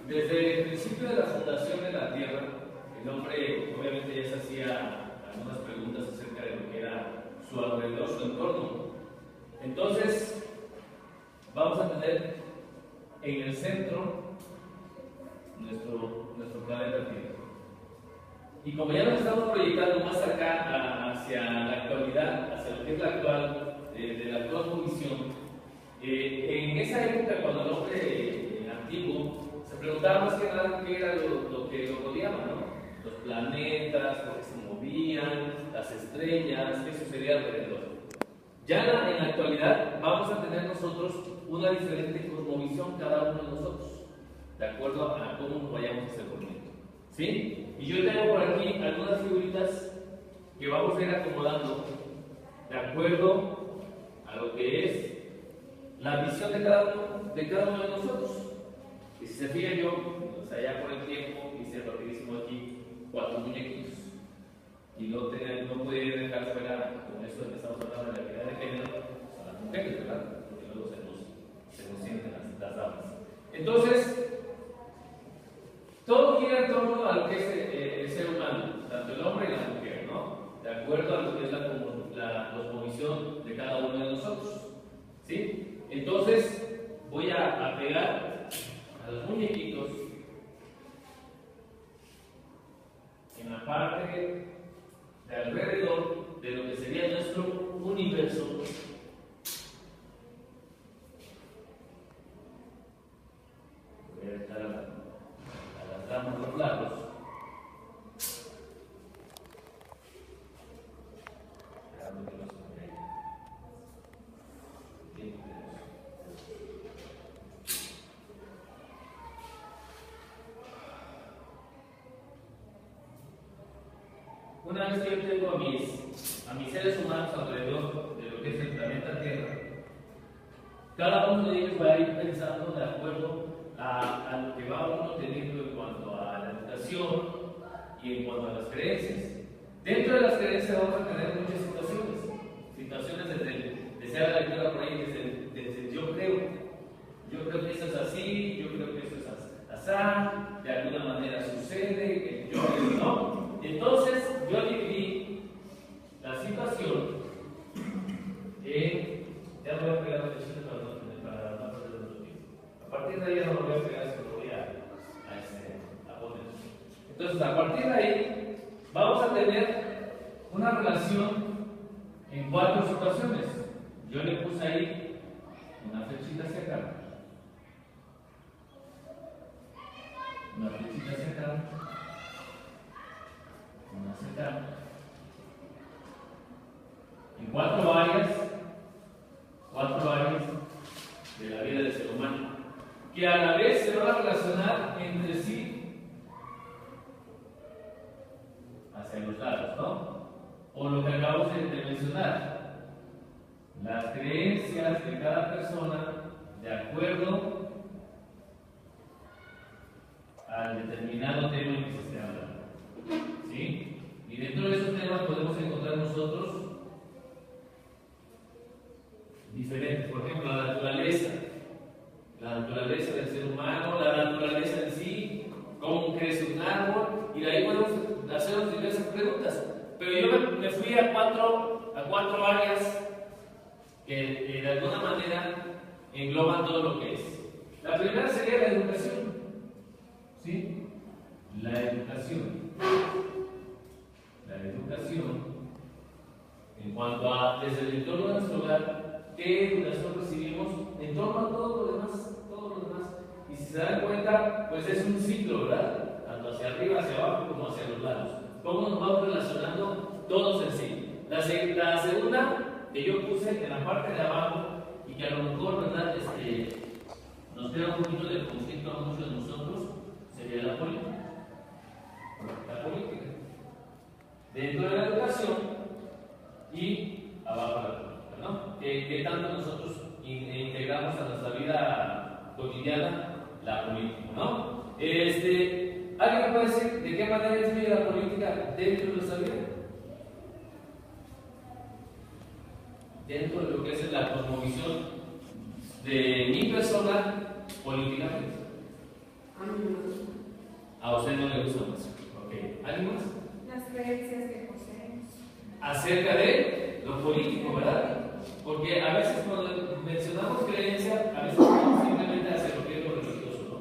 Desde el principio de la fundación de la Tierra, el hombre obviamente ya se hacía algunas preguntas acerca de lo que era su alrededor, su entorno. Entonces, vamos a tener en el centro nuestro planeta Tierra. Y como ya nos estamos proyectando más acá hacia la actualidad, hacia lo que es la actual, de la cosmovisión, en esa época, cuando el hombre antiguo se preguntaba más que nada qué era lo que lo rodeaba, ¿no? Los planetas, por qué se movían, las estrellas, qué sucedía alrededor. Ya en la actualidad vamos a tener nosotros una diferente cosmovisión cada uno de nosotros, de acuerdo a cómo nos vayamos a hacer bonito. ¿Sí? Y yo tengo por aquí algunas figuritas que vamos a ir acomodando de acuerdo a lo que es la visión de cada uno de nosotros. Y si se fijan, yo, o sea, ya por el tiempo, hice rapidísimo aquí 4 muñequitos. Y no podía dejar fuera, con esto de que estamos hablando de la equidad de género, a las mujeres, ¿verdad? Porque luego se nos sienten las damas. Entonces, todo gira en torno a lo que es el ser humano, tanto el hombre y la mujer, ¿no? De acuerdo a lo que es la cosmovisión de cada uno de nosotros. ¿Sí? Entonces, voy a pegar a los muñequitos en la parte de alrededor de lo que sería nuestro universo. Voy a dejar a las damas los lados. Una vez que yo tengo a mis seres humanos alrededor de lo que es el planeta Tierra, cada uno de ellos va a ir pensando de acuerdo a lo que va uno teniendo en cuanto a la educación y en cuanto a las creencias. Dentro de las creencias vamos a tener muchas situaciones desde la lectura por ahí, desde yo creo que eso es así, yo creo que eso es así, de alguna manera sucede, yo creo que no. Entonces, yo dividí la situación en. Ya no voy a pegar los flechines para no perder mucho tiempo. A partir de ahí ya no lo voy a pegar, sino lo voy a poner. Entonces, a partir de ahí, vamos a tener una relación en 4 situaciones. Yo le puse ahí una flechita hacia acá, una flechita hacia acá, una hacia acá, en 4 áreas de la vida del ser humano, que a la vez se van a relacionar entre sí hacia los lados, ¿no? O lo que acabamos de mencionar, las creencias de cada persona de acuerdo al determinado tema en que se esté hablando. ¿Sí? Y dentro de esos temas podemos encontrar nosotros diferentes, por ejemplo, la naturaleza del ser humano, la naturaleza en sí, cómo crece un árbol, y de ahí podemos hacernos diversas preguntas. Pero yo me fui a cuatro áreas que de alguna manera engloban todo lo que es. La primera sería la educación. ¿Sí? La educación. La educación, en cuanto a desde el entorno de nuestro hogar, ¿qué educación recibimos en torno a todo lo demás? Y si se dan cuenta, pues es un ciclo, ¿verdad? Tanto hacia arriba, hacia abajo, como hacia los lados. ¿Cómo nos vamos relacionando todos en sí? La segunda que yo puse en la parte de abajo, y que a lo mejor, ¿verdad? Nos crea un poquito de conflicto a muchos de nosotros, sería la política. La política. Dentro de la educación y abajo la política, ¿no? ¿Qué tanto nosotros integramos a nuestra vida cotidiana la política, ¿no? ¿Alguien me puede decir de qué manera influye la política dentro de nuestra vida? Dentro de lo que es la cosmovisión de mi persona políticamente. A mí no me gusta. A usted no le gusta más. Ok. ¿Alguien más? Las creencias que poseemos. Acerca de lo político, ¿verdad? Porque a veces cuando mencionamos creencia, a veces simplemente hacia lo que es lo religioso, ¿no?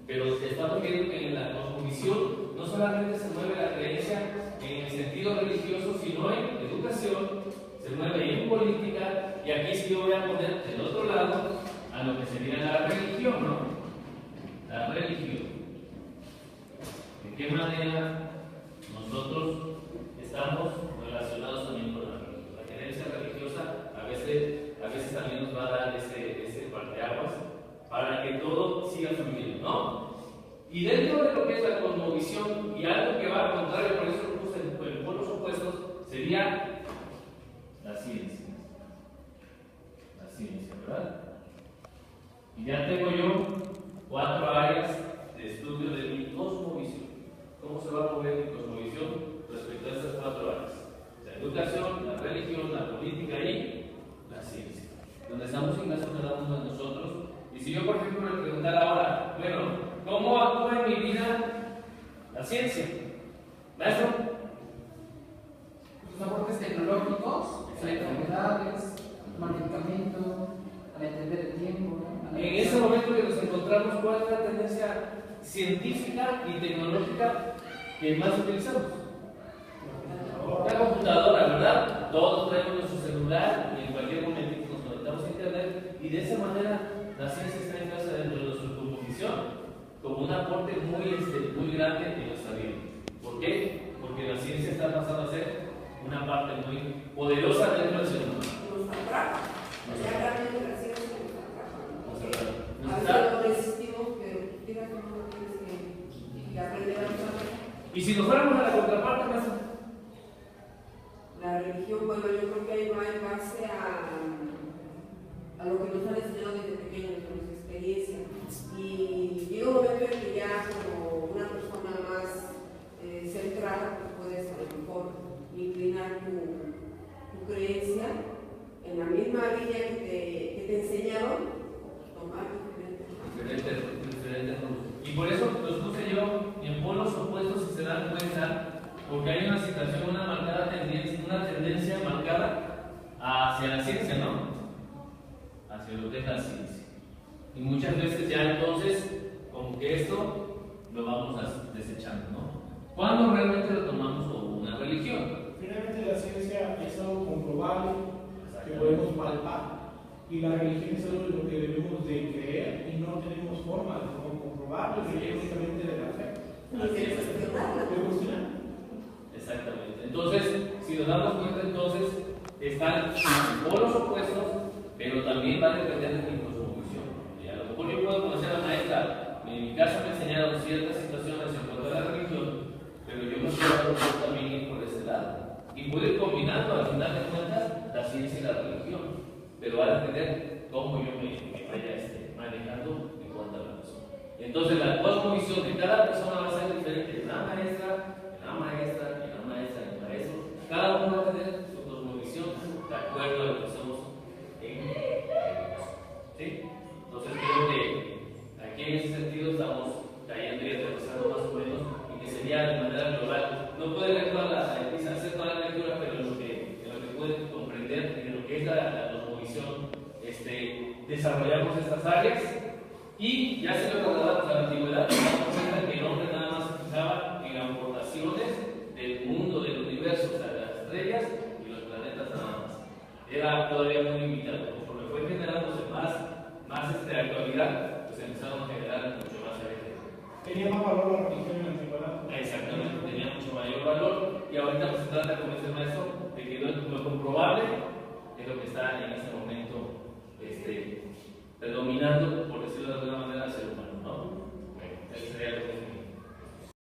Pero estamos viendo que en la cosmovisión no solamente se mueve la creencia en el sentido religioso, sino en educación, se mueve en política, y aquí sí yo voy a poner del otro lado a lo que sería la religión, ¿no? La religión. ¿De qué manera nosotros estamos relacionados también con la religión? La creencia religiosa a veces también nos va a dar ese parteaguas para que todo siga fluyendo, ¿no? Y dentro de lo que es la cosmovisión, y algo que va al contrario, por eso lo puse en polos opuestos, sería la ciencia. La ciencia, ¿verdad? Y ya tengo yo 4 áreas de estudio de mi cosmovisión. ¿Cómo se va a mover mi cosmovisión respecto a estas 4 áreas? La educación, la religión, la política y la ciencia. Donde estamos inmersos cada uno de nosotros. Y si yo, por ejemplo, le preguntara ahora, bueno, ¿cómo actúa en mi vida la ciencia? ¿Maestro? Los aportes tecnológicos, enfermedades, medicamentos, al entender el tiempo. ¿No? En ese momento que nos encontramos, ¿cuál es la tendencia científica y tecnológica que más utilizamos? La computadora, ¿verdad? Todos traemos nuestro celular y en cualquier momento nos conectamos a internet, y de esa manera la ciencia está inmersa dentro de nuestra composición como un aporte muy grande en nuestra vida. ¿Por qué? Porque la ciencia está pasando a ser una parte muy poderosa dentro del ser humano. Nos atrapa. Ya realmente la ciencia nos atrapa. Nos A atrapa. veces lo resistimos, pero fíjate cómo lo tienes que aprender a usar. Y si nos fuéramos a la contraparte, maestro, La religión, bueno, yo creo que ahí va en base a lo que nos han enseñado desde pequeños, con nuestra experiencia. Y llega un momento en que ya como una persona más centrada, pues puedes a lo mejor inclinar tu creencia en la misma línea que te enseñaron, tomar diferente. Y por eso los puse yo en polos opuestos, si se dan cuenta, porque hay una situación, una tendencia marcada hacia la ciencia, ¿no? Hacia lo que es la ciencia. Y muchas veces ya entonces, como que esto lo vamos desechando, ¿no? ¿Cuándo realmente lo tomamos como una religión? Finalmente la ciencia es algo comprobable, que podemos palpar, y la religión es algo en lo que debemos de creer y no tenemos forma de comprobarlo, que es únicamente de la fe. y de cuestionarla. Exactamente. Entonces, si nos damos cuenta, entonces están polos opuestos, pero también va a depender de mi cosmovisión. Y a lo mejor yo puedo conocer a la maestra, en mi caso me enseñaron ciertas situaciones en cuanto a la religión, pero yo me puedo también ir por ese lado. Y puedo ir combinando al final de cuentas la ciencia y la religión, pero va a depender cómo yo me vaya manejando en cuanto a la persona. Entonces, la cosmovisión de cada persona va a ser diferente. La maestra, el maestro, cada uno va a tener su cosmovisión de acuerdo a lo que somos en el negocio. ¿Sí? Entonces, creo que aquí en ese sentido estamos cayendo y aterrizando más o menos, y que sería de manera global. No puede ver hacer toda la lectura, pero en lo que pueden comprender, en lo que es la cosmovisión, desarrollamos estas áreas. Y ya se lo trasladamos a la antigüedad, nos damos cuenta que el hombre nada más se fijaba en aportaciones del mundo, del universo, o sea, las estrellas y los planetas nada más. Era todavía muy limitado. Conforme fue generándose más actualidad, pues empezaron a generar mucho más evidencia. Tenía más valor la religión en la antigüedad. Exactamente, tenía mucho mayor valor, y ahorita pues se trata, como dice el maestro, de que lo comprobable es lo que está